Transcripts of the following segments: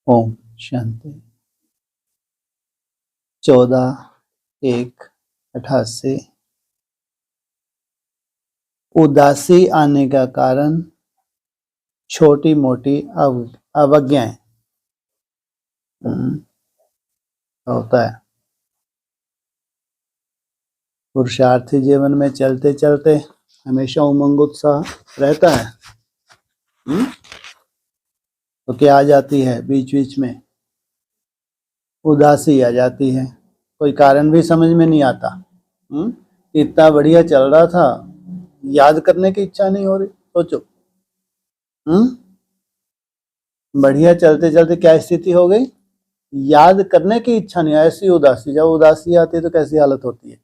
ओम शांति। 14/1/88। उदासी आने का कारण छोटी मोटी अवज्ञाएं होता है। पुरुषार्थी जीवन में चलते चलते हमेशा उमंग उत्साह रहता है, तो क्या आ जाती है बीच बीच में? उदासी आ जाती है। कोई कारण भी समझ में नहीं आता। इतना बढ़िया चल रहा था, याद करने की इच्छा नहीं हो रही। सोचो, बढ़िया चलते चलते क्या स्थिति हो गई? याद करने की इच्छा नहीं। ऐसी उदासी, जब उदासी आती है तो कैसी हालत होती है?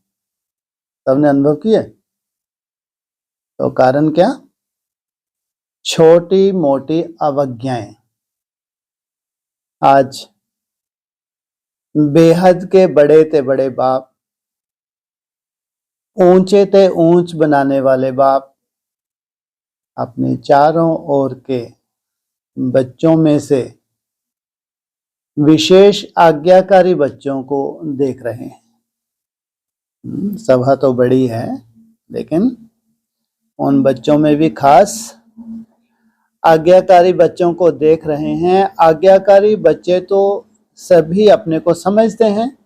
सबने अनुभव किया। तो कारण क्या? छोटी मोटी अवज्ञाएं। आज बेहद के बड़े ते बड़े बाप, ऊंचे ते ऊंच बनाने वाले बाप, अपने चारों ओर के बच्चों में से विशेष आज्ञाकारी बच्चों को देख रहे हैं। सभा तो बड़ी है, लेकिन उन बच्चों में भी खास आज्ञाकारी बच्चों को देख रहे हैं। आज्ञाकारी बच्चे तो सभी अपने को समझते हैं,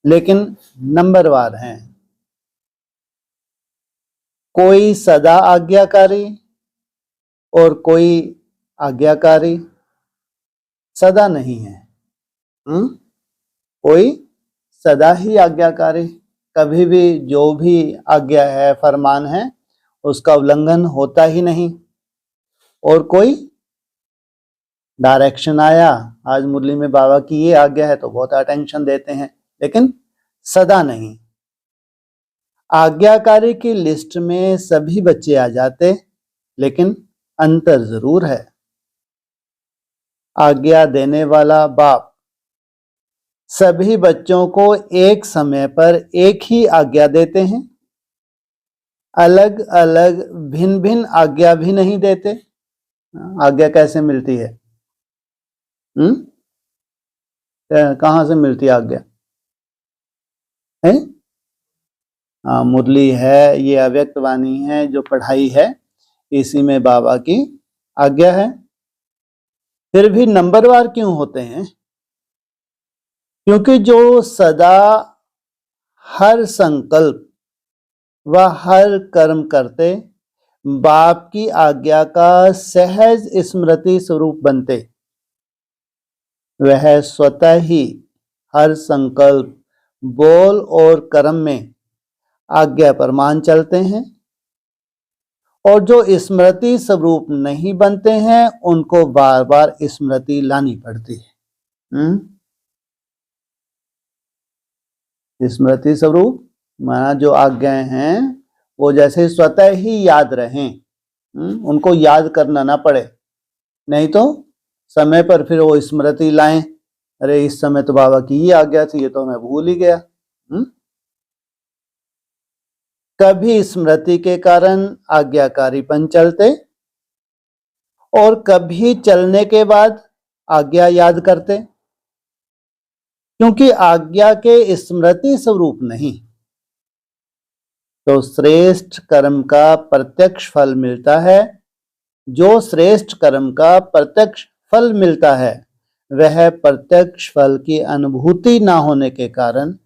लेकिन नंबरवार हैं। कोई सदा आज्ञाकारी और कोई आज्ञाकारी सदा नहीं है। कोई सदा ही आज्ञाकारी, कभी भी जो भी आज्ञा है, फरमान है, उसका उल्लंघन होता ही नहीं। और कोई डायरेक्शन आया, आज मुरली में बाबा की ये आज्ञा है, तो बहुत अटेंशन देते हैं, लेकिन सदा नहीं। आज्ञाकारी की लिस्ट में सभी बच्चे आ जाते, लेकिन अंतर जरूर है। आज्ञा देने वाला बाप सभी बच्चों को एक समय पर एक ही आज्ञा देते हैं। अलग अलग भिन्न भिन्न आज्ञा भी नहीं देते। आज्ञा कैसे मिलती है? कहां से मिलती है आज्ञा? है? मुरली है, ये अव्यक्त वाणी है, जो पढ़ाई है, इसी में बाबा की आज्ञा है। फिर भी नंबरवार क्यों होते हैं? क्योंकि जो सदा हर संकल्प व हर कर्म करते, बाप की आज्ञा का सहज स्मृति स्वरूप बनते, वह स्वतः ही हर संकल्प, बोल और कर्म में आज्ञा पर मान चलते हैं। और जो स्मृति स्वरूप नहीं बनते हैं, उनको बार बार स्मृति लानी पड़ती है। स्मृति स्वरूप माना जो आज्ञाएं हैं, वो जैसे स्वतः ही याद रहें, उनको याद करना ना पड़े। नहीं तो समय पर फिर वो स्मृति लाएं, अरे इस समय तो बाबा की ये आज्ञा थी, ये तो मैं भूल ही गया। कभी स्मृति के कारण आज्ञाकारीपन चलते, और कभी चलने के बाद आज्ञा याद करते, क्योंकि आज्ञा के स्मृति स्वरूप नहीं। तो श्रेष्ठ कर्म का प्रत्यक्ष फल मिलता है। जो श्रेष्ठ कर्म का प्रत्यक्ष फल मिलता है, वह प्रत्यक्ष फल की अनुभूति ना होने के कारण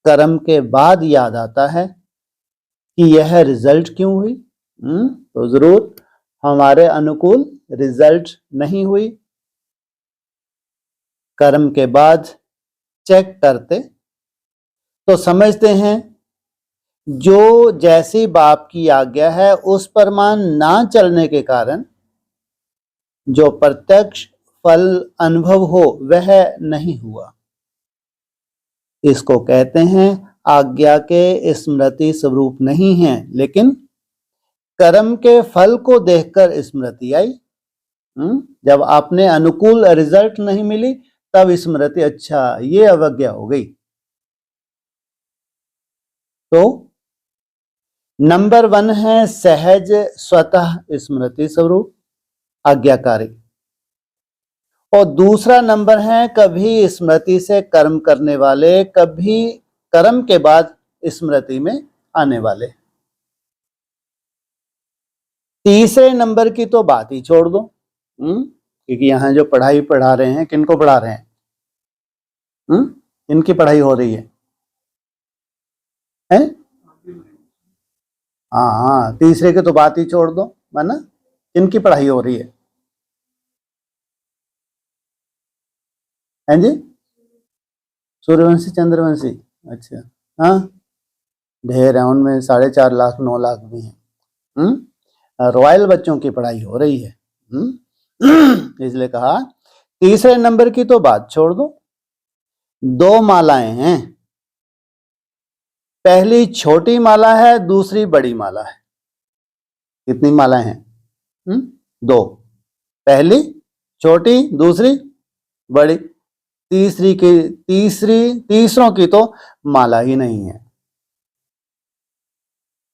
कर्म के बाद याद आता है कि यह रिजल्ट क्यों हुई। तो जरूर हमारे अनुकूल रिजल्ट नहीं हुई। कर्म के बाद चेक करते तो समझते हैं, जो जैसी बाप की आज्ञा है उस पर मान ना चलने के कारण जो प्रत्यक्ष फल अनुभव हो, वह नहीं हुआ। इसको कहते हैं आज्ञा के स्मृति स्वरूप नहीं है, लेकिन कर्म के फल को देखकर स्मृति आई। जब आपने अनुकूल रिजल्ट नहीं मिली, तब स्मृति, अच्छा ये अवज्ञा हो गई। तो नंबर 1 है सहज स्वतः स्मृति स्वरूप आज्ञाकारी। और दूसरा नंबर है कभी स्मृति से कर्म करने वाले, कभी कर्म के बाद स्मृति में आने वाले। तीसरे नंबर की तो बात ही छोड़ दो, क्योंकि यहाँ जो पढ़ाई पढ़ा रहे हैं, किनको पढ़ा रहे हैं? इनकी पढ़ाई हो रही है? हाँ, तीसरे की तो बात ही छोड़ दो, माना इनकी पढ़ाई हो रही है जी? सूर्यवंशी, चंद्रवंशी, अच्छा। हाँ, ढेर है उनमें, 4.5 लाख 9 लाख भी हैं। रॉयल बच्चों की पढ़ाई हो रही है। इसलिए कहा तीसरे नंबर की तो बात छोड़ दो। 2 मालाएं हैं, पहली छोटी माला है, दूसरी बड़ी माला है। कितनी मालाएं हैं? 2। पहली छोटी, दूसरी बड़ी। तीसरों की तो माला ही नहीं है।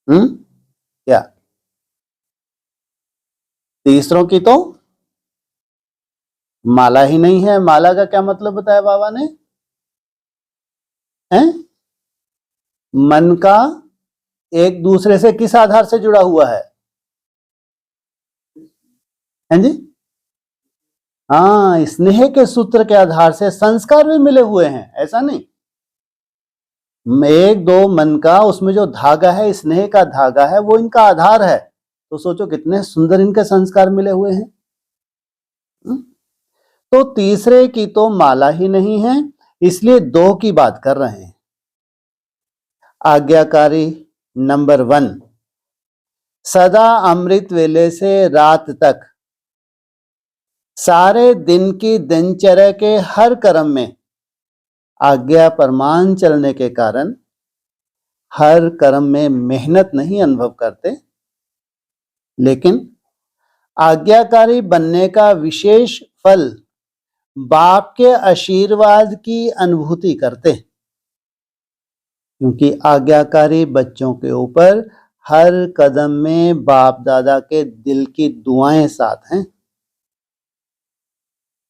क्या? तीसरों की तो माला ही नहीं है। माला का क्या मतलब बताया बाबा ने? हैं? मन का एक दूसरे से किस आधार से जुड़ा हुआ है? हैं जी? हाँ, स्नेह के सूत्र के आधार से संस्कार भी मिले हुए हैं, ऐसा नहीं। एक दो मन का, उसमें जो धागा है, स्नेह का धागा है, वो इनका आधार है। तो सोचो कितने सुंदर इनके संस्कार मिले हुए हैं। तो तीसरे की तो माला ही नहीं है, इसलिए 2 की बात कर रहे हैं। आज्ञाकारी नंबर 1, सदा अमृत वेले से रात तक सारे दिन की दिनचर्या के हर कर्म में आज्ञा परमान चलने के कारण हर कर्म में मेहनत नहीं अनुभव करते, लेकिन आज्ञाकारी बनने का विशेष फल बाप के आशीर्वाद की अनुभूति करते, क्योंकि आज्ञाकारी बच्चों के ऊपर हर कदम में बाप दादा के दिल की दुआएं साथ हैं।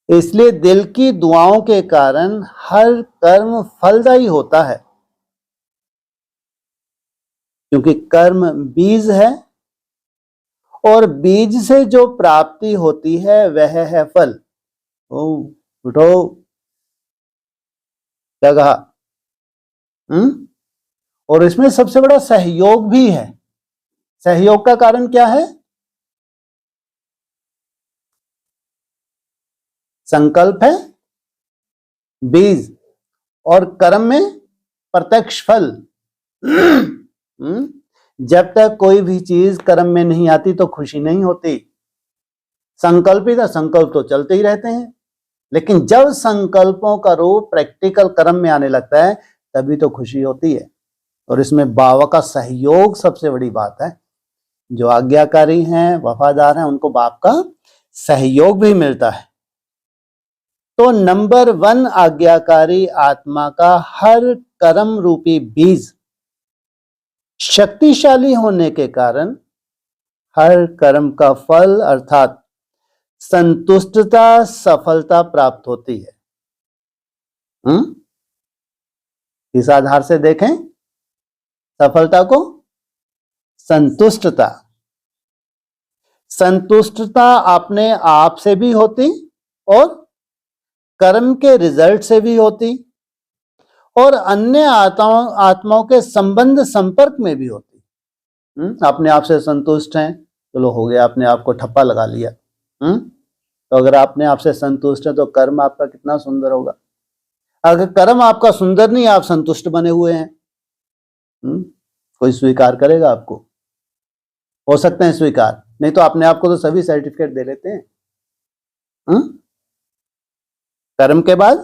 इसलिए दिल की दुआओं के कारण हर कर्म फलदायी होता है, क्योंकि कर्म बीज है और बीज से जो प्राप्ति होती है वह है फल। उठो, क्या कहा? और इसमें सबसे बड़ा सहयोग भी है। सहयोग का कारण क्या है? संकल्प है बीज, और कर्म में प्रत्यक्ष फल। जब तक कोई भी चीज कर्म में नहीं आती तो खुशी नहीं होती। संकल्प तो चलते ही रहते हैं, लेकिन जब संकल्पों का रूप प्रैक्टिकल कर्म में आने लगता है तभी तो खुशी होती है। और इसमें बाबा का सहयोग सबसे बड़ी बात है। जो आज्ञाकारी हैं, वफादार हैं, उनको बाप का सहयोग भी मिलता है। तो नंबर 1 आज्ञाकारी आत्मा का हर कर्म रूपी बीज शक्तिशाली होने के कारण हर कर्म का फल अर्थात संतुष्टता, सफलता प्राप्त होती है। इस आधार से देखें सफलता को। संतुष्टता अपने आप से भी होती और कर्म के रिजल्ट से भी होती और अन्य आत्माओं के संबंध संपर्क में भी होती। अपने आप से संतुष्ट हैं, चलो हो गया, अपने आप को ठप्पा लगा लिया। तो अगर अपने आप से संतुष्ट है तो कर्म आपका कितना सुंदर होगा। अगर कर्म आपका सुंदर नहीं, आप संतुष्ट बने हुए हैं, कोई स्वीकार करेगा आपको? हो सकते हैं स्वीकार, नहीं तो अपने आप को तो सभी सर्टिफिकेट दे लेते हैं। कर्म के बाद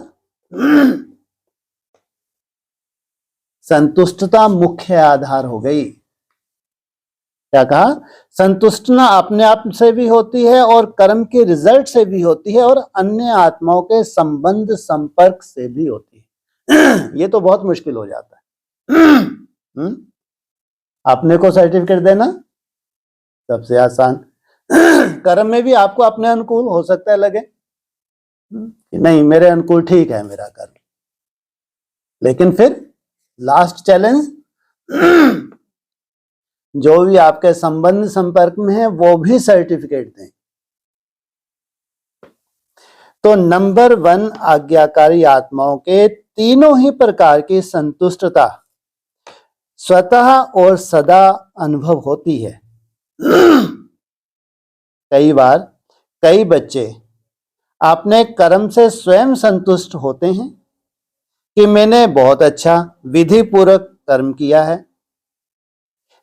संतुष्टता मुख्य आधार हो गई। क्या कहा? संतुष्टना अपने आप से भी होती है और कर्म के रिजल्ट से भी होती है और अन्य आत्माओं के संबंध संपर्क से भी होती है। ये तो बहुत मुश्किल हो जाता है। अपने को सर्टिफिकेट देना सबसे आसान। कर्म में भी आपको अपने अनुकूल हो सकता है लगे, कि नहीं मेरे अनुकूल ठीक है मेरा कर्म। लेकिन फिर लास्ट चैलेंज, जो भी आपके संबंध संपर्क में है वो भी सर्टिफिकेट दें। तो नंबर 1 आज्ञाकारी आत्माओं के तीनों ही प्रकार की संतुष्टता स्वतः और सदा अनुभव होती है। कई बार कई बच्चे अपने कर्म से स्वयं संतुष्ट होते हैं कि मैंने बहुत अच्छा विधि पूर्वक कर्म किया है,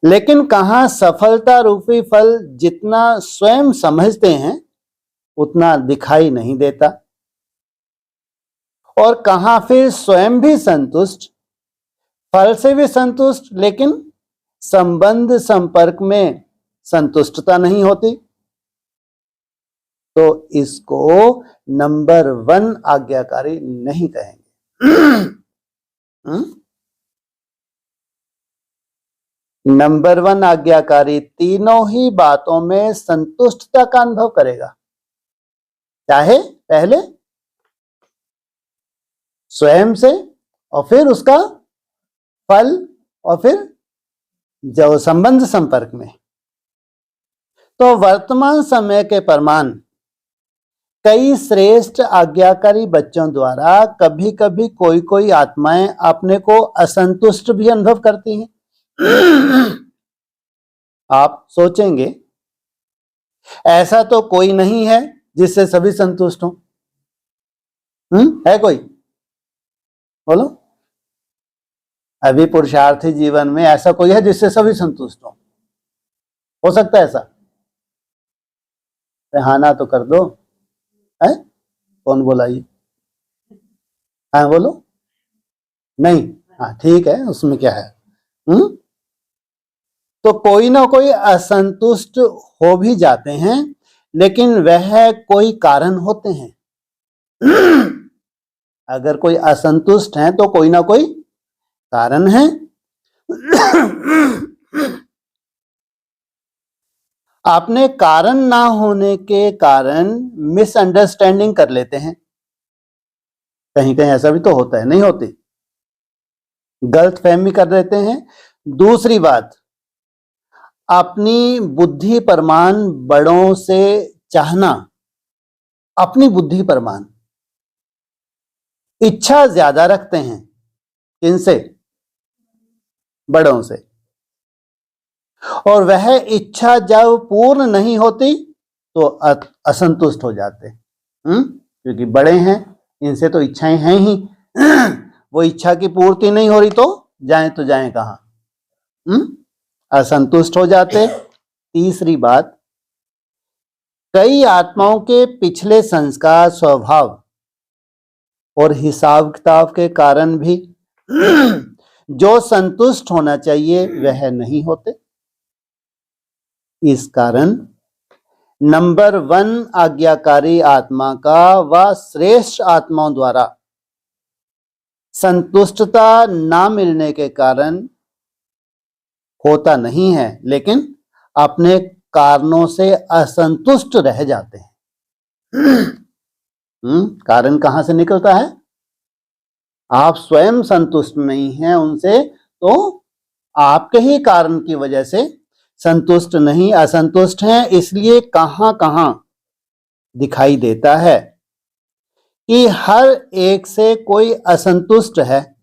लेकिन कहां सफलता रूपी फल जितना स्वयं समझते हैं उतना दिखाई नहीं देता, और कहां फिर स्वयं भी संतुष्ट, फल से भी संतुष्ट, लेकिन संबंध संपर्क में संतुष्टता नहीं होती। तो इसको नंबर 1 आज्ञाकारी नहीं कहेंगे। नंबर 1 आज्ञाकारी तीनों ही बातों में संतुष्टता का अनुभव करेगा, चाहे पहले स्वयं से और फिर उसका फल और फिर जो संबंध संपर्क में। तो वर्तमान समय के प्रमाण कई श्रेष्ठ आज्ञाकारी बच्चों द्वारा कभी कभी कोई कोई आत्माएं अपने को असंतुष्ट भी अनुभव करती हैं। आप सोचेंगे ऐसा तो कोई नहीं है जिससे सभी संतुष्ट हो। है कोई? बोलो, अभी पुरुषार्थी जीवन में ऐसा कोई है जिससे सभी संतुष्ट हो सकता है ऐसा? हाँ ना तो कर दो। है कौन बोला ये? हाँ बोलो। नहीं, हाँ ठीक है, उसमें क्या है। तो कोई ना कोई असंतुष्ट हो भी जाते हैं, लेकिन वह कोई कारण होते हैं। अगर कोई असंतुष्ट है तो कोई ना कोई कारण है। आपने कारण ना होने के कारण मिसअंडरस्टैंडिंग कर लेते हैं। कहीं कहीं ऐसा भी तो होता है, नहीं होती? गलतफहमी कर देते हैं। दूसरी बात, अपनी बुद्धि प्रमाण बड़ों से चाहना, अपनी बुद्धि प्रमाण इच्छा ज्यादा रखते हैं। किनसे? बड़ों से। और वह इच्छा जब पूर्ण नहीं होती तो असंतुष्ट हो जाते, क्योंकि बड़े हैं, इनसे तो इच्छाएं हैं ही। वो इच्छा की पूर्ति नहीं हो रही तो जाएं कहां? असंतुष्ट हो जाते। तीसरी बात, कई आत्माओं के पिछले संस्कार, स्वभाव और हिसाब किताब के कारण भी जो संतुष्ट होना चाहिए वह नहीं होते। इस कारण नंबर 1 आज्ञाकारी आत्मा का व श्रेष्ठ आत्माओं द्वारा संतुष्टता ना मिलने के कारण होता नहीं है, लेकिन अपने कारणों से असंतुष्ट रह जाते हैं। कारण कहां से निकलता है? आप स्वयं संतुष्ट नहीं हैं उनसे, तो आपके ही कारण की वजह से संतुष्ट नहीं, असंतुष्ट हैं। इसलिए कहां कहां दिखाई देता है कि हर एक से कोई असंतुष्ट है,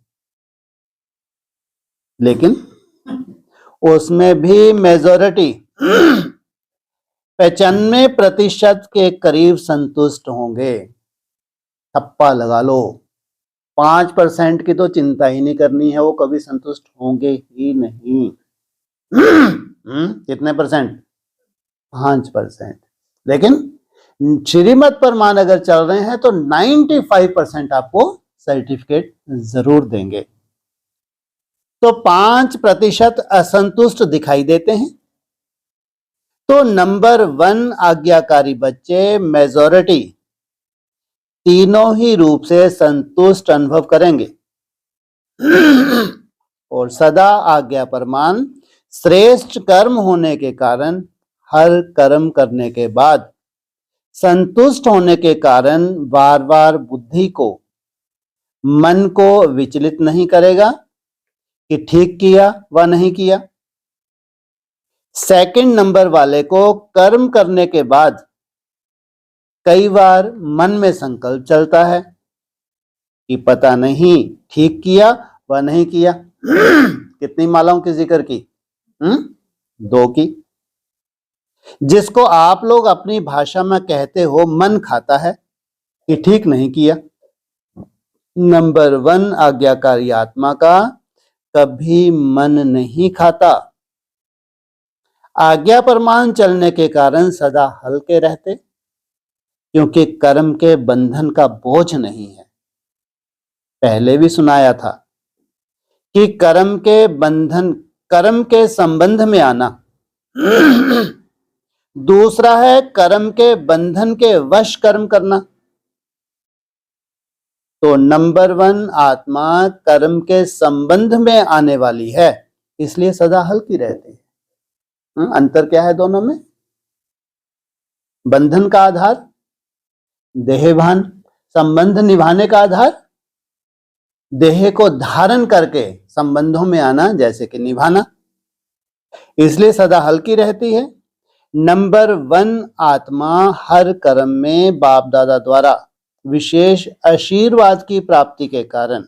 लेकिन उसमें भी मेजॉरिटी 95% के करीब संतुष्ट होंगे। ठप्पा लगा लो, 5% की तो चिंता ही नहीं करनी है, वो कभी संतुष्ट होंगे ही नहीं। कितने परसेंट? 5%। लेकिन श्रीमत प्रमाण अगर चल रहे हैं तो 95% आपको सर्टिफिकेट जरूर देंगे। तो 5% असंतुष्ट दिखाई देते हैं। तो नंबर 1 आज्ञाकारी बच्चे मेजॉरिटी तीनों ही रूप से संतुष्ट अनुभव करेंगे और सदा आज्ञा प्रमाण श्रेष्ठ कर्म होने के कारण हर कर्म करने के बाद संतुष्ट होने के कारण बार बार बुद्धि को, मन को विचलित नहीं करेगा कि ठीक किया व नहीं किया। सेकंड नंबर वाले को कर्म करने के बाद कई बार मन में संकल्प चलता है कि पता नहीं ठीक किया व नहीं किया। कितनी मालाओं की जिक्र की? 2 की। जिसको आप लोग अपनी भाषा में कहते हो मन खाता है कि ठीक नहीं किया। नंबर 1 आज्ञाकारी आत्मा का कभी मन नहीं खाता। आज्ञा प्रमाण चलने के कारण सदा हल्के रहते, क्योंकि कर्म के बंधन का बोझ नहीं है। पहले भी सुनाया था कि कर्म के बंधन, कर्म के संबंध में आना। दूसरा है कर्म के बंधन के वश कर्म करना। तो नंबर 1 आत्मा कर्म के संबंध में आने वाली है, इसलिए सदा हल्की रहती है। अंतर क्या है दोनों में? बंधन का आधार देहभान, संबंध निभाने का आधार देह को धारण करके संबंधों में आना, जैसे कि निभाना, इसलिए सदा हल्की रहती है। नंबर 1 आत्मा हर कर्म में बाप दादा द्वारा विशेष आशीर्वाद की प्राप्ति के कारण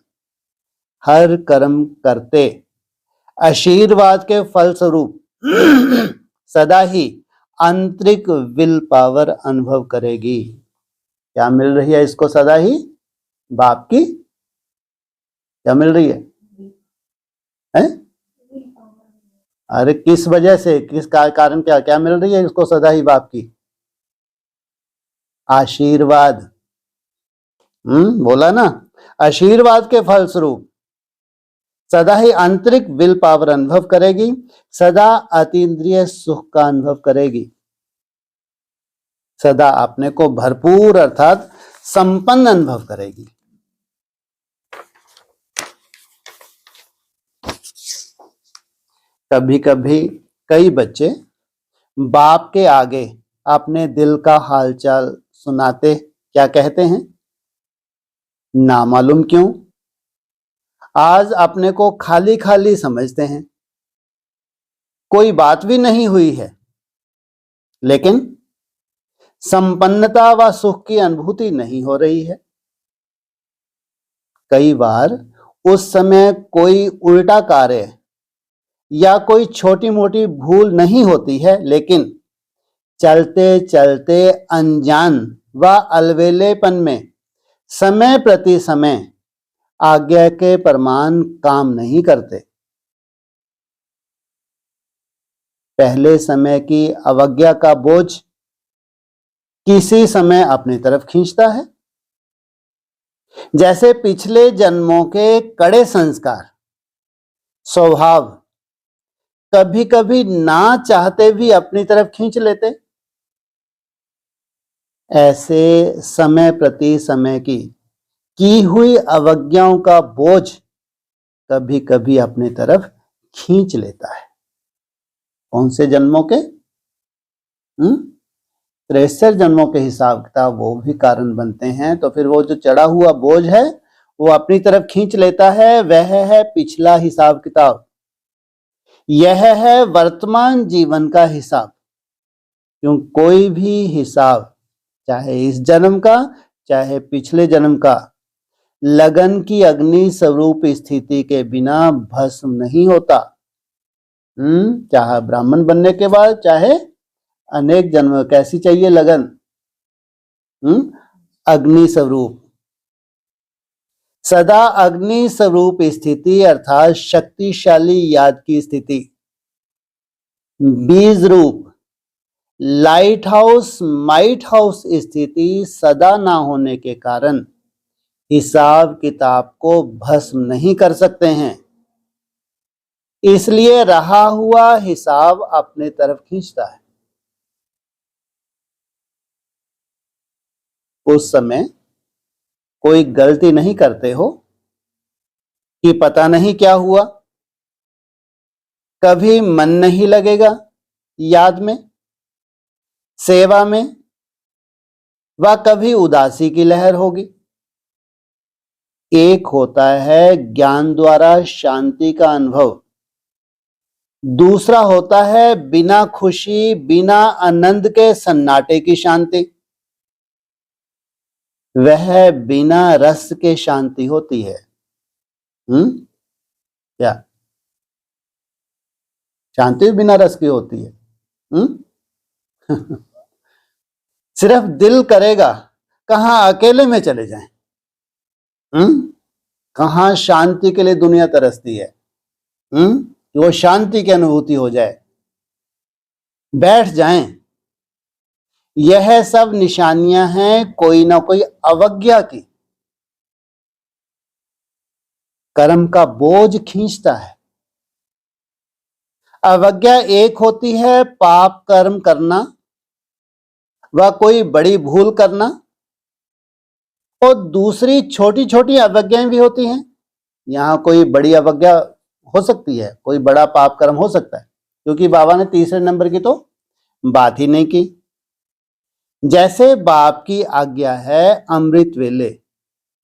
हर कर्म करते आशीर्वाद के फलस्वरूप सदा ही आंतरिक विल पावर अनुभव करेगी। क्या मिल रही है इसको? सदा ही बाप की क्या मिल रही है? अरे किस वजह से, किस कारण, क्या क्या मिल रही है इसको सदा ही बाप की? आशीर्वाद। बोला ना, आशीर्वाद के फलस्वरूप सदा ही आंतरिक विल पावर अनुभव करेगी, सदा अतीन्द्रिय सुख का अनुभव करेगी, सदा अपने को भरपूर अर्थात संपन्न अनुभव करेगी। कभी कभी कई बच्चे बाप के आगे अपने दिल का हालचाल सुनाते क्या कहते हैं? ना मालूम क्यों आज अपने को खाली खाली समझते हैं, कोई बात भी नहीं हुई है, लेकिन संपन्नता व सुख की अनुभूति नहीं हो रही है। कई बार उस समय कोई उल्टा कार्य या कोई छोटी मोटी भूल नहीं होती है, लेकिन चलते चलते अनजान व अलवेलेपन में समय प्रति समय आज्ञा के प्रमाण काम नहीं करते। पहले समय की अवज्ञा का बोझ किसी समय अपनी तरफ खींचता है, जैसे पिछले जन्मों के कड़े संस्कार, स्वभाव कभी कभी ना चाहते भी अपनी तरफ खींच लेते। ऐसे समय प्रति समय की हुई अवज्ञाओं का बोझ कभी कभी अपनी तरफ खींच लेता है। कौन से जन्मों के? 63 जन्मों के हिसाब किताब वो भी कारण बनते हैं। तो फिर वो जो चढ़ा हुआ बोझ है वो अपनी तरफ खींच लेता है, वह है पिछला हिसाब किताब, यह है वर्तमान जीवन का हिसाब। क्यों? कोई भी हिसाब, चाहे इस जन्म का चाहे पिछले जन्म का, लगन की अग्नि स्वरूप स्थिति के बिना भस्म नहीं होता। चाहे ब्राह्मण बनने के बाद चाहे अनेक जन्म, कैसी चाहिए लगन? अग्नि स्वरूप, सदा अग्नि स्वरूप स्थिति अर्थात शक्तिशाली याद की स्थिति, बीज रूप लाइट हाउस माइट हाउस स्थिति सदा ना होने के कारण हिसाब किताब को भस्म नहीं कर सकते हैं। इसलिए रहा हुआ हिसाब अपने तरफ खींचता है। उस समय कोई गलती नहीं करते हो कि पता नहीं क्या हुआ, कभी मन नहीं लगेगा याद में, सेवा में, व कभी उदासी की लहर होगी। एक होता है ज्ञान द्वारा शांति का अनुभव, दूसरा होता है बिना खुशी बिना आनंद के सन्नाटे की शांति। वह बिना रस के शांति होती है। क्या शांति बिना रस की होती है? सिर्फ दिल करेगा कहां अकेले में चले जाएं। कहां शांति के लिए दुनिया तरसती है। वो शांति की अनुभूति हो जाए, बैठ जाएं। यह सब निशानियां हैं कोई ना कोई अवज्ञा की। कर्म का बोझ खींचता है। अवज्ञा एक होती है पाप कर्म करना व कोई बड़ी भूल करना, और दूसरी छोटी छोटी अवज्ञाएं भी होती हैं। यहां कोई बड़ी अवज्ञा हो सकती है, कोई बड़ा पाप कर्म हो सकता है, क्योंकि बाबा ने तीसरे नंबर की तो बात ही नहीं की। जैसे बाप की आज्ञा है अमृत वेले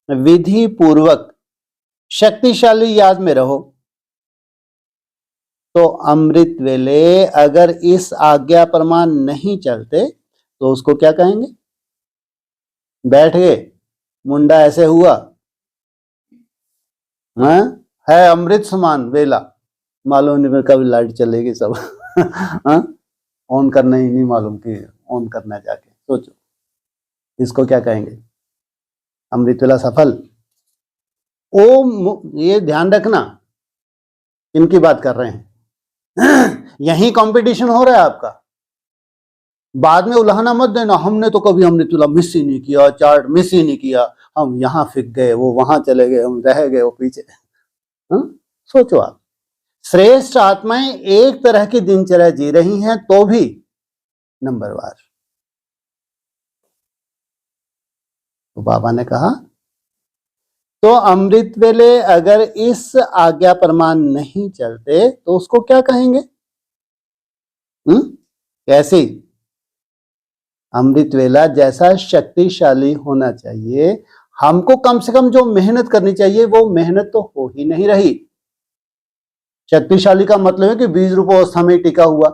विधि पूर्वक शक्तिशाली याद में रहो, तो अमृत वेले अगर इस आज्ञा प्रमाण नहीं चलते तो उसको क्या कहेंगे? बैठ गए, मुंडा ऐसे हुआ, है अमृत समान वेला, मालूम नहीं कब लाइट चलेगी सब। ऑन करना ही नहीं मालूम कि ऑन करना जाके, सोचो इसको क्या कहेंगे? अमृत वेला सफल। ओ ये ध्यान रखना इनकी बात कर रहे हैं। यही कंपटीशन हो रहा है आपका। बाद में उल्हाना मत देना, हमने तो कभी अमृत वेला मिस ही नहीं किया, चार्ट मिस ही नहीं किया, हम यहां फिक गए, वो वहां चले गए, हम रह गए वो पीछे। सोचो आप, श्रेष्ठ आत्माएं एक तरह की दिनचर्या जी रही हैं तो भी नंबरवार। तो बाबा ने कहा तो अमृत वेले अगर इस आज्ञा प्रमाण नहीं चलते तो उसको क्या कहेंगे? कैसी? अमृत वेला जैसा शक्तिशाली होना चाहिए, हमको कम से कम जो मेहनत करनी चाहिए वो मेहनत तो हो ही नहीं रही। शक्तिशाली का मतलब है कि 20 रुपये अवस्था में टिका हुआ।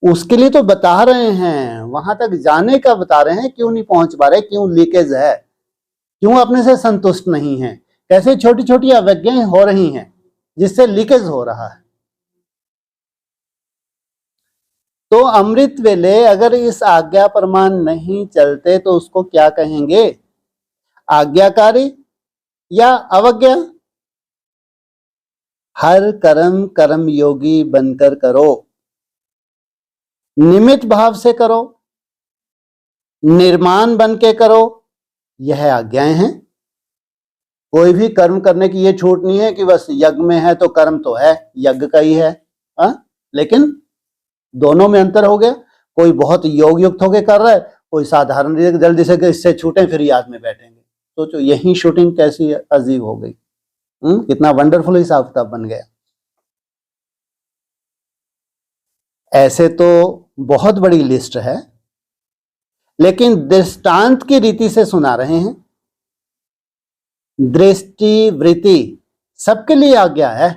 उसके लिए तो बता रहे हैं, वहां तक जाने का बता रहे हैं, क्यों नहीं पहुंच पा रहे, क्यों लीकेज है, क्यों अपने से संतुष्ट नहीं है, कैसे छोटी छोटी अवज्ञाएं हो रही हैं जिससे लीकेज हो रहा है। तो अमृत वेले अगर इस आज्ञा प्रमाण नहीं चलते तो उसको क्या कहेंगे? आज्ञाकारी या अवज्ञा? हर कर्म कर्म योगी बनकर करो, निमित्त भाव से करो, निर्माण बन के करो, यह आज्ञाएं हैं। कोई भी कर्म करने की ये छूट नहीं है कि बस यज्ञ में है तो कर्म तो है, यज्ञ का ही है। लेकिन दोनों में अंतर हो गया। कोई बहुत योग युक्त होकर कर रहा है, कोई साधारण जल्दी से इससे छूटे फिर याद में बैठेंगे। सोचो यही शूटिंग कैसी अजीब हो गई। कितना वंडरफुल हिसाब किताब बन गया। ऐसे तो बहुत बड़ी लिस्ट है, लेकिन दृष्टांत की रीति से सुना रहे हैं। दृष्टि वृत्ति सबके लिए आज्ञा है।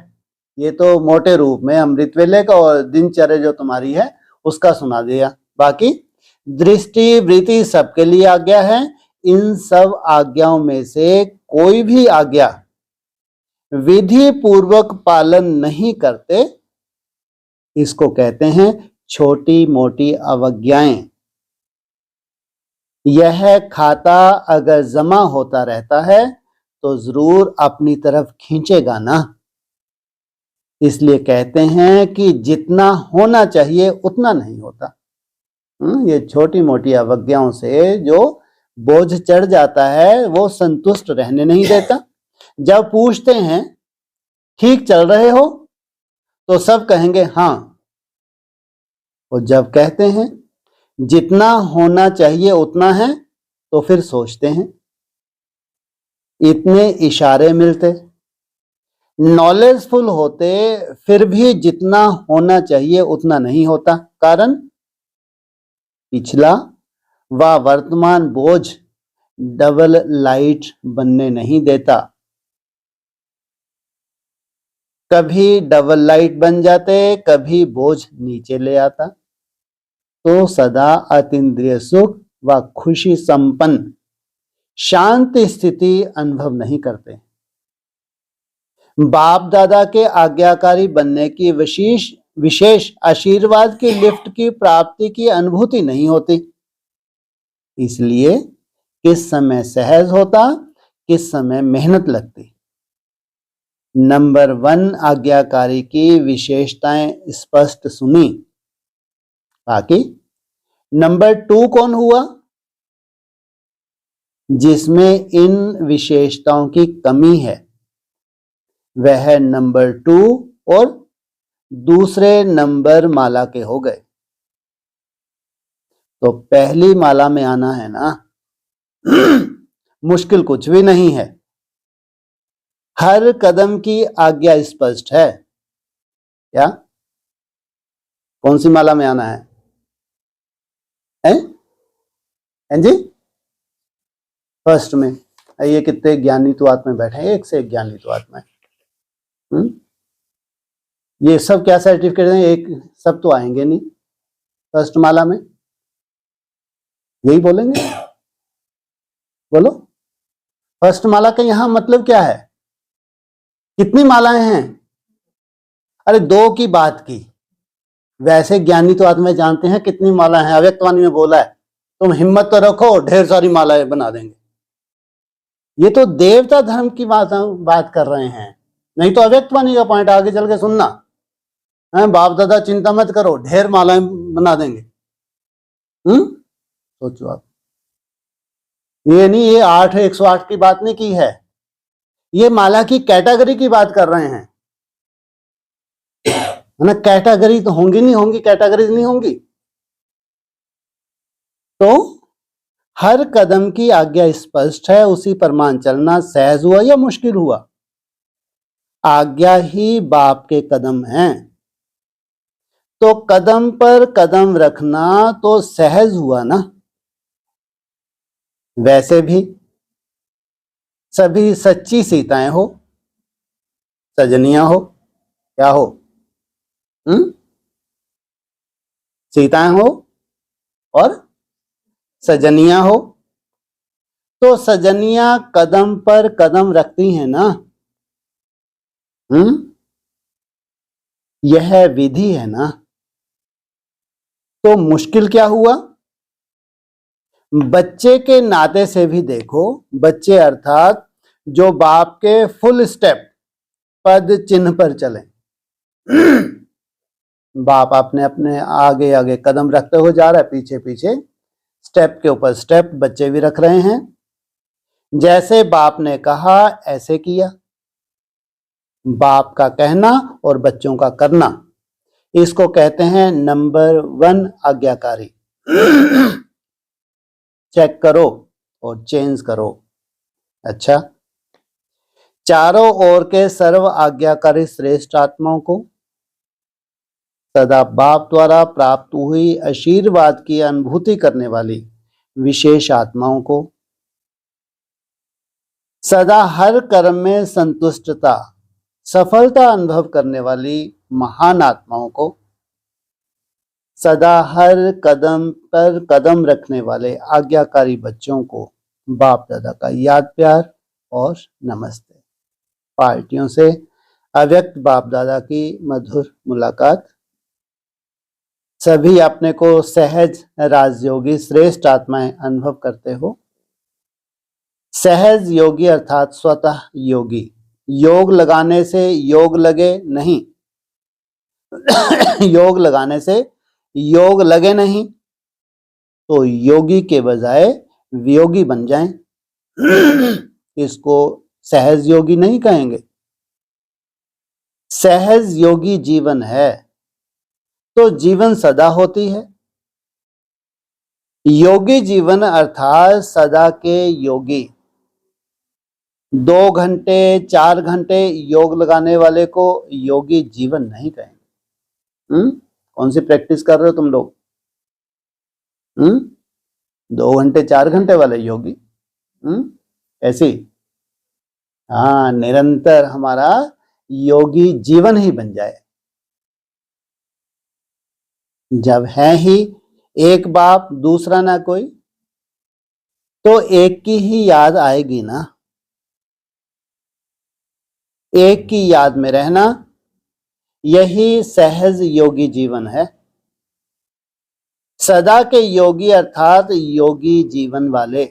ये तो मोटे रूप में अमृत वेले का और दिनचर्या जो तुम्हारी है उसका सुना दिया। बाकी दृष्टि वृत्ति सबके लिए आज्ञा है। इन सब आज्ञाओं में से कोई भी आज्ञा विधि पूर्वक पालन नहीं करते, इसको कहते हैं छोटी मोटी अवज्ञाएं। यह खाता अगर जमा होता रहता है तो जरूर अपनी तरफ खींचेगा ना। इसलिए कहते हैं कि जितना होना चाहिए उतना नहीं होता। ये छोटी मोटी अवज्ञाओं से जो बोझ चढ़ जाता है वो संतुष्ट रहने नहीं देता। जब पूछते हैं ठीक चल रहे हो तो सब कहेंगे हाँ, और जब कहते हैं जितना होना चाहिए उतना है तो फिर सोचते हैं। इतने इशारे मिलते, नॉलेजफुल होते, फिर भी जितना होना चाहिए उतना नहीं होता। कारण पिछला वह वर्तमान बोझ डबल लाइट बनने नहीं देता। कभी डबल लाइट बन जाते, कभी बोझ नीचे ले आता, तो सदा अतीन्द्रिय सुख व खुशी संपन्न शांत स्थिति अनुभव नहीं करते। बाप दादा के आज्ञाकारी बनने की विशेष आशीर्वाद की लिफ्ट की प्राप्ति की अनुभूति नहीं होती। इसलिए किस समय सहज होता, किस समय मेहनत लगती। नंबर 1 आज्ञाकारी की विशेषताएं स्पष्ट सुनी। बाकी नंबर 2 कौन हुआ? जिसमें इन विशेषताओं की कमी है, वह नंबर 2 और दूसरे नंबर माला के हो गए। तो पहली माला में आना है ना, मुश्किल कुछ भी नहीं है। हर कदम की आज्ञा स्पष्ट है। क्या? कौन सी माला में आना है? हैं जी? फर्स्ट में। ये कितने ज्ञानी तो आत्मा बैठे हैं, एक से एक ज्ञानी तो आत्मा है। ये सब क्या सर्टिफिकेट हैं? एक सब तो आएंगे नहीं फर्स्ट माला में। यही बोलेंगे? बोलो, फर्स्ट माला का यहां मतलब क्या है? कितनी मालाएं हैं? अरे 2 की बात की। वैसे ज्ञानी तो आत्मा जानते हैं कितनी माला है। अव्यक्तवाणी में बोला है, तुम हिम्मत तो रखो, ढेर सारी मालाएं बना देंगे। ये तो देवता धर्म की बात कर रहे हैं, नहीं तो अव्यक्तवाणी का पॉइंट आगे चल के सुनना है। बाप दादा चिंता मत करो, ढेर मालाएं बना देंगे। सोचो आप, ये नहीं, ये 8 108 की बात नहीं की है, ये माला की कैटेगरी की बात कर रहे हैं ना। कैटेगरी तो होंगी नहीं होंगी, कैटेगरीज नहीं होंगी। तो हर कदम की आज्ञा स्पष्ट है, उसी पर मान चलना सहज हुआ या मुश्किल हुआ? आज्ञा ही बाप के कदम हैं, तो कदम पर कदम रखना तो सहज हुआ ना। वैसे भी सभी सच्ची सीताएं हो, सजनियां हो, क्या हो? सीताएं हो और सजनियां हो, तो सजनियां कदम पर कदम रखती हैं ना। यह विधि है ना। तो मुश्किल क्या हुआ? बच्चे के नाते से भी देखो, बच्चे अर्थात जो बाप के फुल स्टेप पद चिन्ह पर चले। बाप अपने अपने आगे आगे कदम रखते हुए जा रहा है, पीछे पीछे स्टेप के ऊपर स्टेप बच्चे भी रख रहे हैं। जैसे बाप ने कहा ऐसे किया। बाप का कहना और बच्चों का करना, इसको कहते हैं नंबर 1 आज्ञाकारी। चेक करो और चेंज करो। अच्छा, चारों ओर के सर्व आज्ञाकारी श्रेष्ठ आत्माओं को, सदा बाप द्वारा प्राप्त हुई आशीर्वाद की अनुभूति करने वाली विशेष आत्माओं को, सदा हर कर्म में संतुष्टता सफलता अनुभव करने वाली महान आत्माओं को, सदा हर कदम पर कदम रखने वाले आज्ञाकारी बच्चों को बाप दादा का याद प्यार और नमस्ते। पार्टियों से अव्यक्त बाप दादा की मधुर मुलाकात। सभी अपने को सहज राजयोगी श्रेष्ठ आत्माएं अनुभव करते हो। सहज योगी अर्थात स्वतः योगी। योग लगाने से योग लगे नहीं, योग लगाने से योग लगे नहीं, तो योगी के बजाय वियोगी बन जाएं। इसको सहज योगी नहीं कहेंगे। सहज योगी जीवन है तो जीवन सदा होती है। योगी जीवन अर्थात सदा के योगी। 2 घंटे 4 घंटे योग लगाने वाले को योगी जीवन नहीं कहेंगे। कौन सी प्रैक्टिस कर रहे हो तुम लोग? 2 घंटे 4 घंटे वाले योगी। ऐसी, हाँ, निरंतर हमारा योगी जीवन ही बन जाए। जब है ही एक बाप दूसरा ना कोई, तो एक की ही याद आएगी ना। एक की याद में रहना, यही सहज योगी जीवन है। सदा के योगी अर्थात योगी जीवन वाले।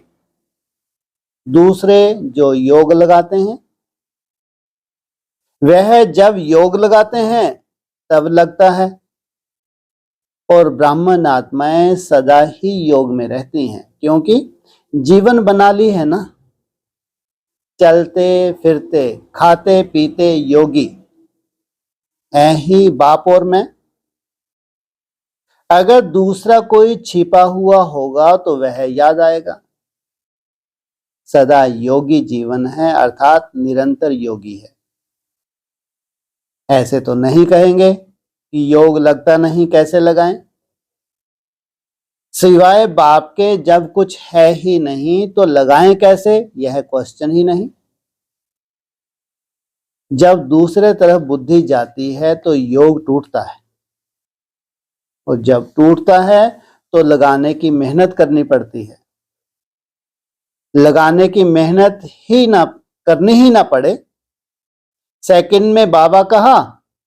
दूसरे जो योग लगाते हैं, वह जब योग लगाते हैं तब लगता है, और ब्राह्मण आत्माएं सदा ही योग में रहती हैं, क्योंकि जीवन बना ली है ना। चलते फिरते खाते पीते योगी है ही बाप और मैं। अगर दूसरा कोई छिपा हुआ होगा तो वह याद आएगा। सदा योगी जीवन है अर्थात निरंतर योगी है। ऐसे तो नहीं कहेंगे कि योग लगता नहीं, कैसे लगाएं। सिवाय बाप के जब कुछ है ही नहीं तो लगाएं कैसे, यह क्वेश्चन ही नहीं। जब दूसरे तरफ बुद्धि जाती है तो योग टूटता है, और जब टूटता है तो लगाने की मेहनत करनी पड़ती है। लगाने की मेहनत ही ना करनी ही ना पड़े, सेकंड में बाबा कहा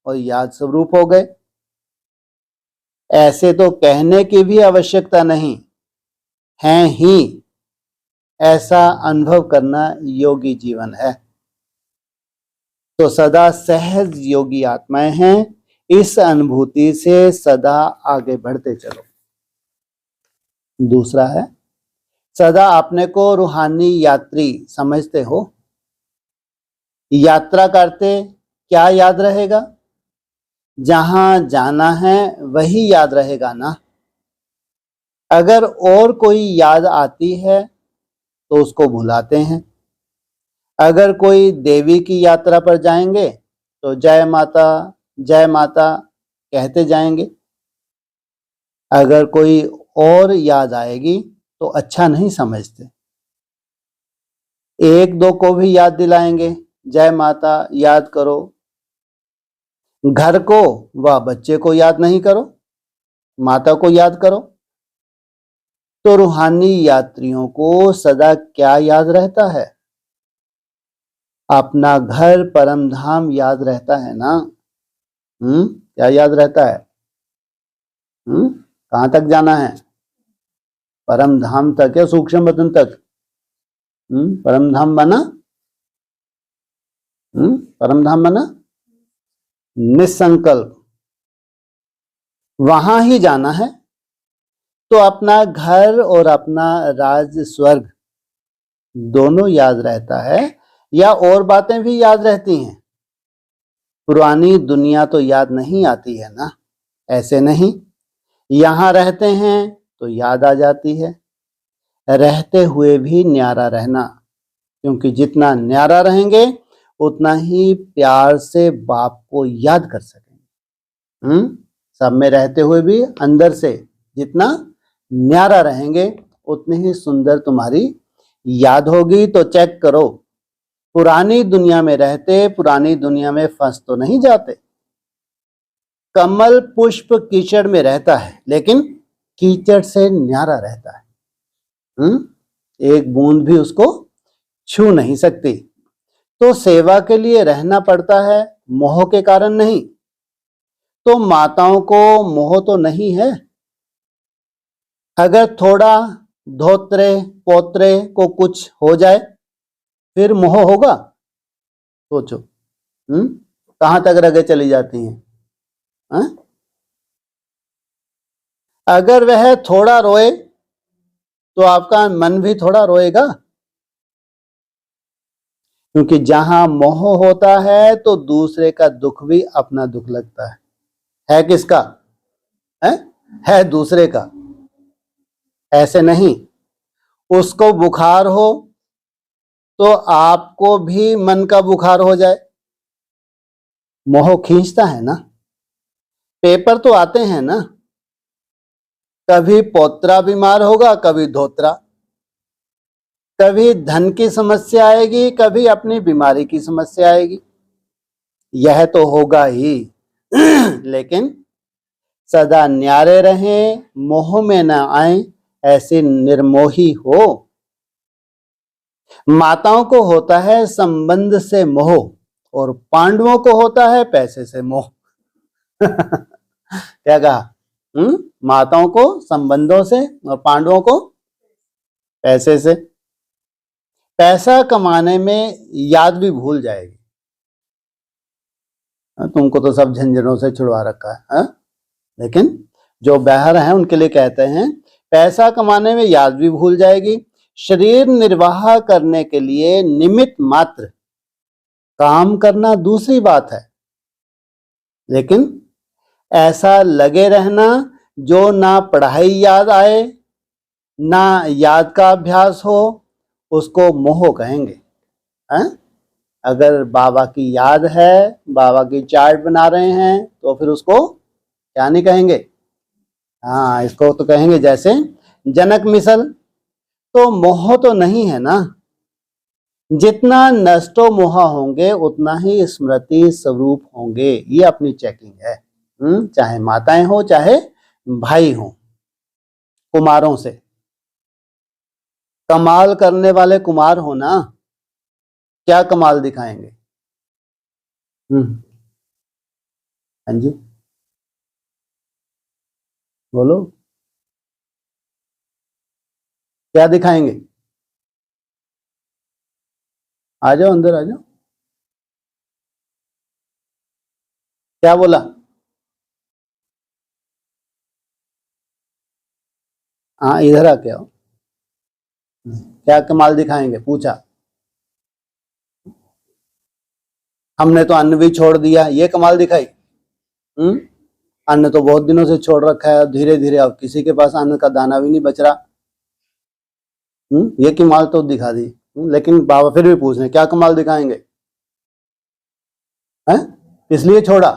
और याद स्वरूप हो गए। ऐसे तो कहने की भी आवश्यकता नहीं, हैं ही, ऐसा अनुभव करना योगी जीवन है। तो सदा सहज योगी आत्माएं हैं। इस अनुभूति से सदा आगे बढ़ते चलो। दूसरा है, सदा अपने को रूहानी यात्री समझते हो। यात्रा करते क्या याद रहेगा? जहां जाना है वही याद रहेगा ना। अगर और कोई याद आती है तो उसको भुलाते हैं। अगर कोई देवी की यात्रा पर जाएंगे तो जय माता कहते जाएंगे। अगर कोई और याद आएगी तो अच्छा नहीं समझते। एक दो को भी याद दिलाएंगे, जय माता याद करो। घर को व बच्चे को याद नहीं करो, माता को याद करो। तो रूहानी यात्रियों को सदा क्या याद रहता है? अपना घर परम धाम याद रहता है ना। क्या याद रहता है? कहां तक जाना है? परम धाम तक या सूक्ष्म वतन तक? परम धाम बना। परम धाम बना निसंकल्प, वहां ही जाना है। तो अपना घर और अपना राज स्वर्ग दोनों याद रहता है, या और बातें भी याद रहती हैं? पुरानी दुनिया तो याद नहीं आती है ना। ऐसे नहीं, यहां रहते हैं तो याद आ जाती है। रहते हुए भी न्यारा रहना, क्योंकि जितना न्यारा रहेंगे उतना ही प्यार से बाप को याद कर सकेंगे। सब में रहते हुए भी अंदर से जितना न्यारा रहेंगे उतनी ही सुंदर तुम्हारी याद होगी। तो चेक करो, पुरानी दुनिया में रहते पुरानी दुनिया में फंस तो नहीं जाते। कमल पुष्प कीचड़ में रहता है, लेकिन कीचड़ से न्यारा रहता है। एक बूंद भी उसको छू नहीं सकती। तो सेवा के लिए रहना पड़ता है, मोह के कारण नहीं। तो माताओं को मोह तो नहीं है। अगर थोड़ा धोत्रे पोत्रे को कुछ हो जाए फिर मोह होगा? सोचो, कहां तक रगे चली जाती हैं। अगर वह थोड़ा रोए तो आपका मन भी थोड़ा रोएगा, क्योंकि जहां मोह होता है तो दूसरे का दुख भी अपना दुख लगता है किसका? है दूसरे का। ऐसे नहीं, उसको बुखार हो तो आपको भी मन का बुखार हो जाए। मोह खींचता है ना। पेपर तो आते हैं ना, कभी पोत्रा बीमार होगा, कभी धोत्रा, कभी धन की समस्या आएगी, कभी अपनी बीमारी की समस्या आएगी। यह तो होगा ही लेकिन सदा न्यारे रहें, मोह में न आए, ऐसे निर्मोही हो। माताओं को होता है संबंध से मोह और पांडवों को होता है पैसे से मोह क्या कहा? माताओं को संबंधों से और पांडवों को पैसे से। पैसा कमाने में याद भी भूल जाएगी। तुमको तो सब झंझटों से छुड़वा रखा है, लेकिन जो बहर हैं उनके लिए कहते हैं पैसा कमाने में याद भी भूल जाएगी। शरीर निर्वाह करने के लिए निमित्त मात्र काम करना दूसरी बात है, लेकिन ऐसा लगे रहना जो ना पढ़ाई याद आए ना याद का अभ्यास हो, उसको मोह कहेंगे। अगर बाबा की याद है, बाबा की चार्ट बना रहे हैं, तो फिर उसको क्या नहीं कहेंगे? हाँ, इसको तो कहेंगे जैसे जनक मिसल। तो मोह तो नहीं है ना। जितना नष्टो मोह होंगे उतना ही स्मृति स्वरूप होंगे। ये अपनी चेकिंग है। चाहे माताएं हो चाहे भाई हो, कुमारों से। कमाल करने वाले कुमार हो ना, क्या कमाल दिखाएंगे? हाँ जी, बोलो, क्या दिखाएंगे? आ जाओ, अंदर आ जाओ। क्या बोला? हाँ, इधर आके आओ। क्या कमाल दिखाएंगे? पूछा। हमने तो अन्न भी छोड़ दिया, ये कमाल दिखाई? अन्न तो बहुत दिनों से छोड़ रखा है, धीरे धीरे अब किसी के पास अन्न का दाना भी नहीं बच रहा। ये कमाल तो दिखा दी। लेकिन बाबा फिर भी पूछ रहे क्या कमाल दिखाएंगे? हैं? इसलिए छोड़ा,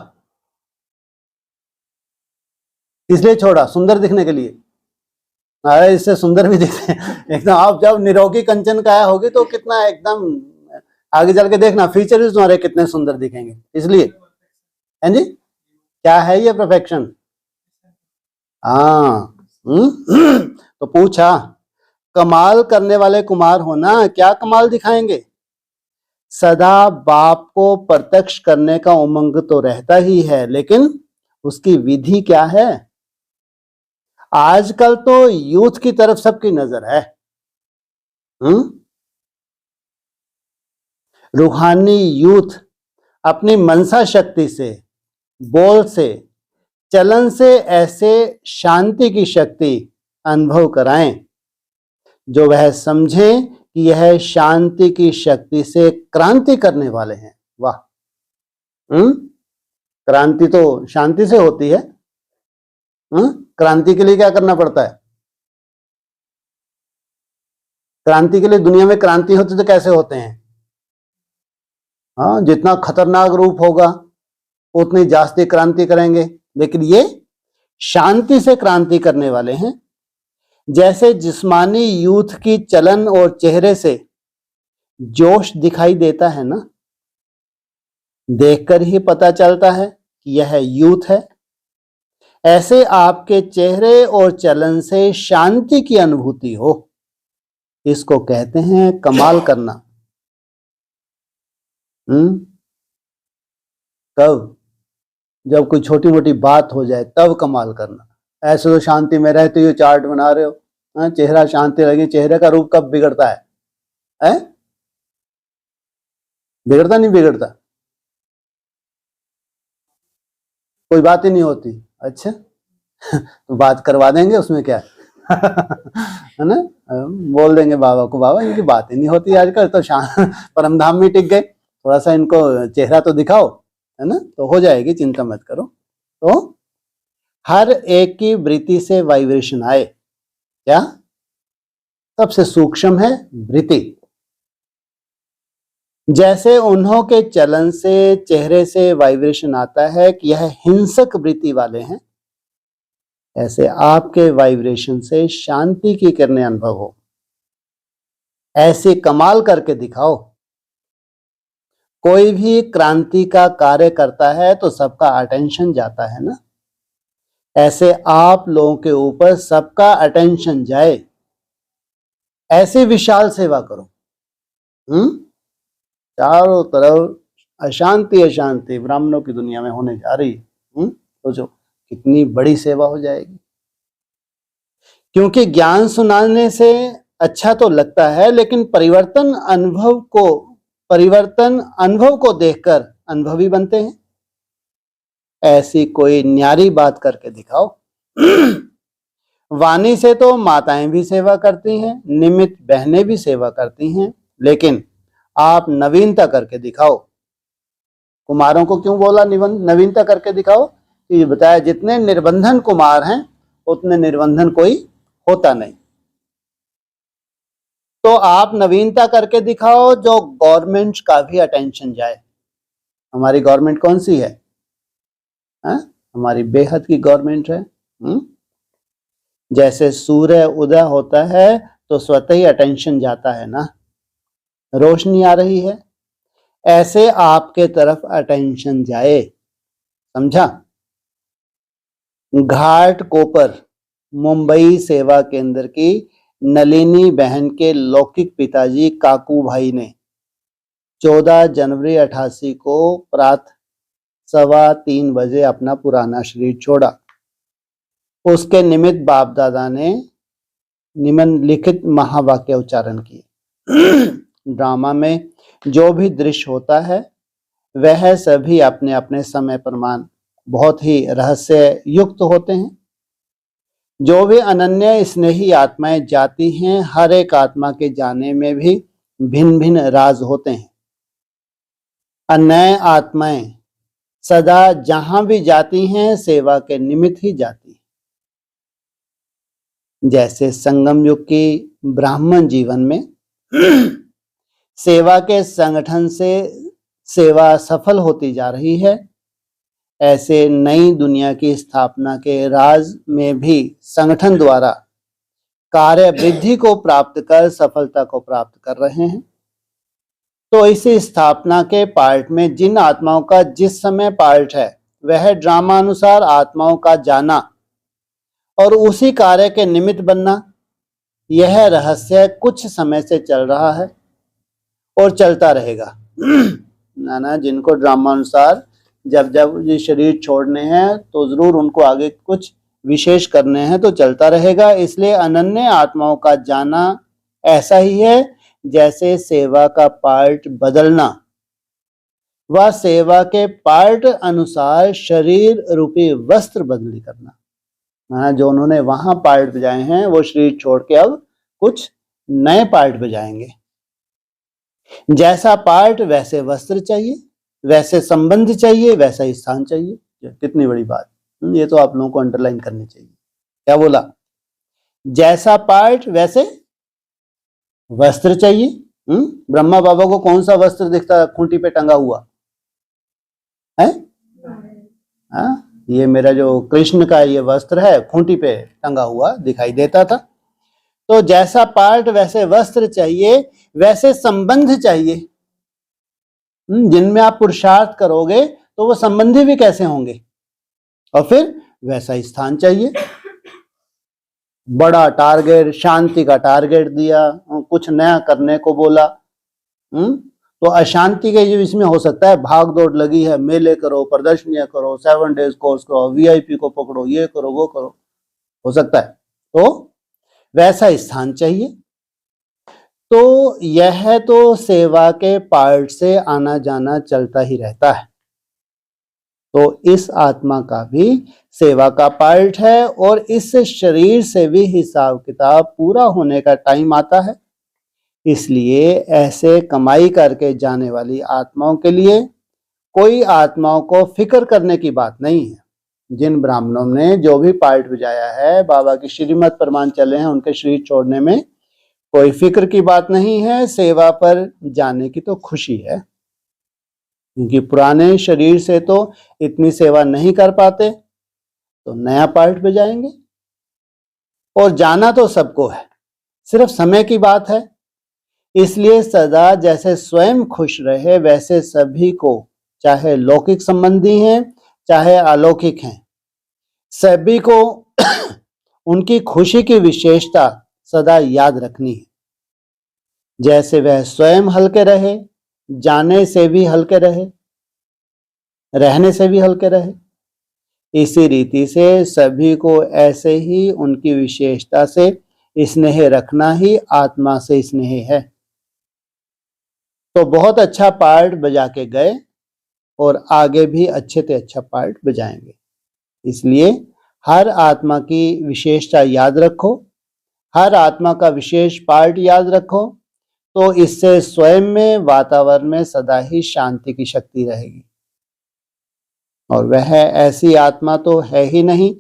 इसलिए छोड़ा सुंदर दिखने के लिए। अरे इससे सुंदर भी दिखते एकदम। आप जब निरोगी कंचन काया होगी तो कितना एकदम आगे चल के देखना फीचर तुम्हारे कितने सुंदर दिखेंगे। इसलिए है जी, क्या है ये परफेक्शन? हाँ। तो पूछा कमाल करने वाले कुमार हो ना, क्या कमाल दिखाएंगे? सदा बाप को प्रत्यक्ष करने का उमंग तो रहता ही है, लेकिन उसकी विधि क्या है? आजकल तो यूथ की तरफ सबकी नजर है। रूहानी यूथ अपनी मनसा शक्ति से, बोल से, चलन से ऐसे शांति की शक्ति अनुभव कराएं जो वह समझें कि यह शांति की शक्ति से क्रांति करने वाले हैं। वाह! क्रांति तो शांति से होती है। क्रांति के लिए क्या करना पड़ता है? क्रांति के लिए दुनिया में क्रांति होती तो कैसे होते हैं? हाँ, जितना खतरनाक रूप होगा उतनी जास्ती क्रांति करेंगे, लेकिन ये शांति से क्रांति करने वाले हैं। जैसे जिस्मानी यूथ की चलन और चेहरे से जोश दिखाई देता है ना, देखकर ही पता चलता है कि यह यूथ है, ऐसे आपके चेहरे और चलन से शांति की अनुभूति हो। इसको कहते हैं कमाल करना। कब? जब कोई छोटी मोटी बात हो जाए तब कमाल करना। ऐसे तो शांति में रहते हुए चार्ट बना रहे हो, चेहरा शांति लगे, चेहरे का रूप कब बिगड़ता है? बिगड़ता नहीं बिगड़ता? कोई बात ही नहीं होती। अच्छा तो बात करवा देंगे, उसमें क्या है ना? बोल देंगे बाबा को, बाबा इनकी बात ही नहीं होती आजकल, तो परमधाम में टिक गए, थोड़ा सा इनको चेहरा तो दिखाओ, है ना? तो हो जाएगी, चिंता मत करो। तो हर एक की वृत्ति से वाइब्रेशन आए। क्या? सबसे सूक्ष्म है वृत्ति। जैसे उन्हों के चलन से, चेहरे से वाइब्रेशन आता है कि यह हिंसक वृत्ति वाले हैं, ऐसे आपके वाइब्रेशन से शांति की किरणें अनुभव हो। ऐसे कमाल करके दिखाओ। कोई भी क्रांति का कार्य करता है तो सबका अटेंशन जाता है ना, ऐसे आप लोगों के ऊपर सबका अटेंशन जाए, ऐसे विशाल सेवा करो। चारों तरफ अशांति अशांति ब्राह्मणों की दुनिया में होने जा रही है। सोचो कितनी बड़ी सेवा हो जाएगी। क्योंकि ज्ञान सुनाने से अच्छा तो लगता है, लेकिन परिवर्तन अनुभव को देखकर अनुभवी बनते हैं। ऐसी कोई न्यारी बात करके दिखाओ। वाणी से तो माताएं भी सेवा करती हैं, निमित्त बहनें भी सेवा करती हैं, लेकिन आप नवीनता करके दिखाओ। कुमारों को क्यों बोला नवीनता करके दिखाओ? कि बताया जितने निर्बंधन कुमार हैं उतने निर्बंधन कोई होता नहीं। तो आप नवीनता करके दिखाओ जो गवर्नमेंट का भी अटेंशन जाए। हमारी गवर्नमेंट कौन सी है? हमारी बेहद की गवर्नमेंट है। जैसे सूर्य उदय होता है तो स्वतः ही अटेंशन जाता है ना, रोशनी आ रही है, ऐसे आपके तरफ अटेंशन जाए। समझा? घाट कोपर मुंबई सेवा केंद्र की नलिनी बहन के लौकिक पिताजी काकू भाई ने 14 जनवरी 88 को प्रातः 3:15 बजे अपना पुराना शरीर छोड़ा। उसके निमित्त बाप दादा ने निम्नलिखित महावाक्य उच्चारण किए। ड्रामा में जो भी दृश्य होता है वह सभी अपने अपने समय प्रमाण बहुत ही रहस्य युक्त होते हैं। जो भी अनन्य स्नेही आत्माएं जाती हैं, हर एक आत्मा के जाने में भी भिन्न भिन्न राज होते हैं। अन्य आत्माएं सदा जहां भी जाती हैं सेवा के निमित्त ही जाती हैं। जैसे संगम युग की ब्राह्मण जीवन में सेवा के संगठन से सेवा सफल होती जा रही है, ऐसे नई दुनिया की स्थापना के राज में भी संगठन द्वारा कार्य वृद्धि को प्राप्त कर सफलता को प्राप्त कर रहे हैं। तो इस स्थापना के पार्ट में जिन आत्माओं का जिस समय पार्ट है वह ड्रामा अनुसार आत्माओं का जाना और उसी कार्य के निमित्त बनना, यह रहस्य कुछ समय से चल रहा है और चलता रहेगा। ना जिनको ड्रामा अनुसार जब ये शरीर छोड़ने हैं तो जरूर उनको आगे कुछ विशेष करने हैं, तो चलता रहेगा। इसलिए अनन्य आत्माओं का जाना ऐसा ही है जैसे सेवा का पार्ट बदलना व सेवा के पार्ट अनुसार शरीर रूपी वस्त्र बदली करना। जो उन्होंने वहां पार्ट बजाए हैं वो शरीर छोड़ के अब कुछ नए पार्ट बजाएंगे। जैसा पार्ट वैसे वस्त्र चाहिए, वैसे संबंध चाहिए, वैसा ही स्थान चाहिए। कितनी बड़ी बात, ये तो आप लोगों को अंडरलाइन करनी चाहिए। क्या बोला? जैसा पार्ट वैसे वस्त्र चाहिए। ब्रह्मा बाबा को कौन सा वस्त्र दिखता है खूंटी पे टंगा हुआ है? ये मेरा जो कृष्ण का ये वस्त्र है खूंटी पे टंगा हुआ दिखाई देता था। तो जैसा पार्ट वैसे वस्त्र चाहिए, वैसे संबंध चाहिए। जिनमें आप पुरुषार्थ करोगे तो वो संबंधी भी कैसे होंगे, और फिर वैसा स्थान चाहिए। बड़ा टारगेट, शांति का टारगेट दिया, कुछ नया करने को बोला, तो अशांति के जो इसमें हो सकता है भाग दौड़ लगी है, मेले करो, प्रदर्शनियां करो, 7 डेज कोर्स करो, VIP को पकड़ो, ये करो वो करो, हो सकता है। तो वैसा स्थान चाहिए। तो यह तो सेवा के पार्ट से आना जाना चलता ही रहता है। तो इस आत्मा का भी सेवा का पार्ट है और इस शरीर से भी हिसाब किताब पूरा होने का टाइम आता है। इसलिए ऐसे कमाई करके जाने वाली आत्माओं के लिए कोई आत्माओं को फिक्र करने की बात नहीं है। जिन ब्राह्मणों ने जो भी पार्ट बजाया है, बाबा की श्रीमत प्रमाण चले हैं, उनके शरीर छोड़ने में कोई फिक्र की बात नहीं है। सेवा पर जाने की तो खुशी है, क्योंकि पुराने शरीर से तो इतनी सेवा नहीं कर पाते, तो नया पार्ट बजाएंगे, और जाना तो सबको है, सिर्फ समय की बात है। इसलिए सदा जैसे स्वयं खुश रहे वैसे सभी को, चाहे लौकिक संबंधी हैं चाहे अलौकिक हैं, सभी को उनकी खुशी की विशेषता सदा याद रखनी है। जैसे वह स्वयं हल्के रहे, जाने से भी हल्के रहे, रहने से भी हल्के रहे, इसी रीति से सभी को ऐसे ही उनकी विशेषता से स्नेह रखना ही आत्मा से स्नेह है। तो बहुत अच्छा पार्ट बजा के गए और आगे भी अच्छे से अच्छा पार्ट बजाएंगे। इसलिए हर आत्मा की विशेषता याद रखो, हर आत्मा का विशेष पार्ट याद रखो, तो इससे स्वयं में, वातावरण में सदा ही शांति की शक्ति रहेगी। और वह ऐसी आत्मा तो है ही नहीं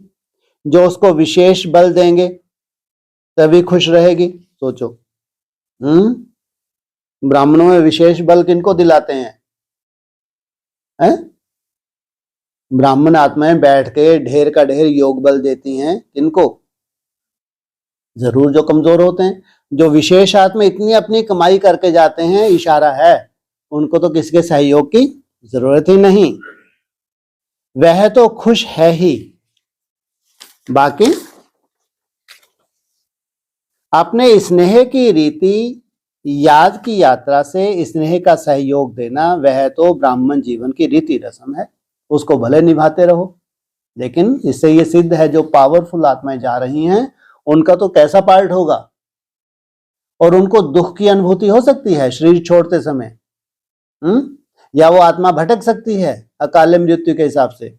जो उसको विशेष बल देंगे तभी खुश रहेगी। सोचो, ब्राह्मणों में विशेष बल किनको दिलाते हैं? ब्राह्मण आत्माएं बैठ के ढेर का ढेर योग बल देती हैं किनको? जरूर जो कमजोर होते हैं। जो विशेष आत्मा इतनी अपनी कमाई करके जाते हैं, इशारा है उनको तो किसी के सहयोग की जरूरत ही नहीं, वह तो खुश है ही। बाकी अपने स्नेह की रीति, याद की यात्रा से स्नेह का सहयोग देना, वह तो ब्राह्मण जीवन की रीति रस्म है, उसको भले निभाते रहो। लेकिन इससे ये सिद्ध है जो पावरफुल आत्माएं जा रही हैं उनका तो कैसा पार्ट होगा, और उनको दुख की अनुभूति हो सकती है शरीर छोड़ते समय, या वो आत्मा भटक सकती है अकाले मृत्यु के हिसाब से।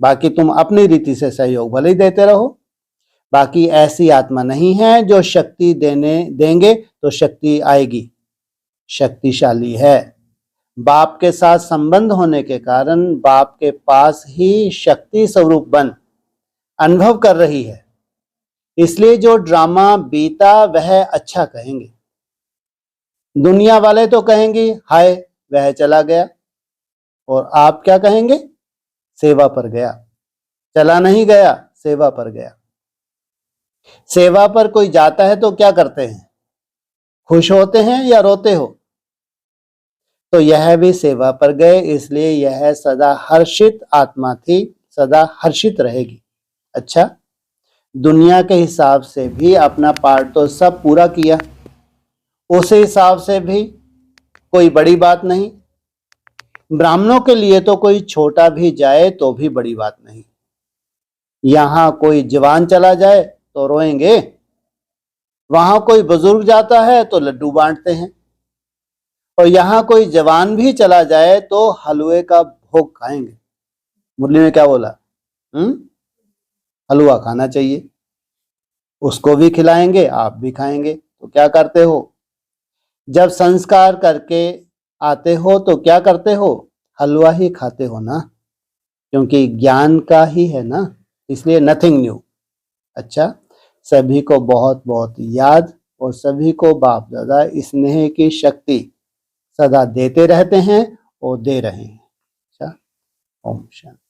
बाकी तुम अपनी रीति से सहयोग भले ही देते रहो। बाकी ऐसी आत्मा नहीं है जो शक्ति देंगे तो शक्ति आएगी, शक्तिशाली है। बाप के साथ संबंध होने के कारण बाप के पास ही शक्ति स्वरूप बन अनुभव कर रही है। इसलिए जो ड्रामा बीता वह अच्छा कहेंगे, दुनिया वाले तो कहेंगे हाय वह चला गया, और आप क्या कहेंगे? सेवा पर गया। चला नहीं गया, सेवा पर गया। सेवा पर कोई जाता है तो क्या करते हैं? खुश होते हैं या रोते हो? तो यह भी सेवा पर गए, इसलिए यह सदा हर्षित आत्मा थी, सदा हर्षित रहेगी। अच्छा, दुनिया के हिसाब से भी अपना पार्ट तो सब पूरा किया, उस हिसाब से भी कोई बड़ी बात नहीं। ब्राह्मणों के लिए तो कोई छोटा भी जाए तो भी बड़ी बात नहीं। यहां कोई जवान चला जाए तो रोएंगे, वहां कोई बुजुर्ग जाता है तो लड्डू बांटते हैं, और यहां कोई जवान भी चला जाए तो हलवे का भोग खाएंगे। मुरली में क्या बोला? हलवा खाना चाहिए, उसको भी खिलाएंगे, आप भी खाएंगे। तो क्या करते हो? जब संस्कार करके आते हो तो क्या करते हो? हलवा ही खाते हो ना, क्योंकि ज्ञान का ही है ना, इसलिए नथिंग न्यू। अच्छा, सभी को बहुत बहुत याद, और सभी को बाप दादा स्नेह की शक्ति सदा देते रहते हैं और दे रहे हैं। अच्छा, ओम शांति।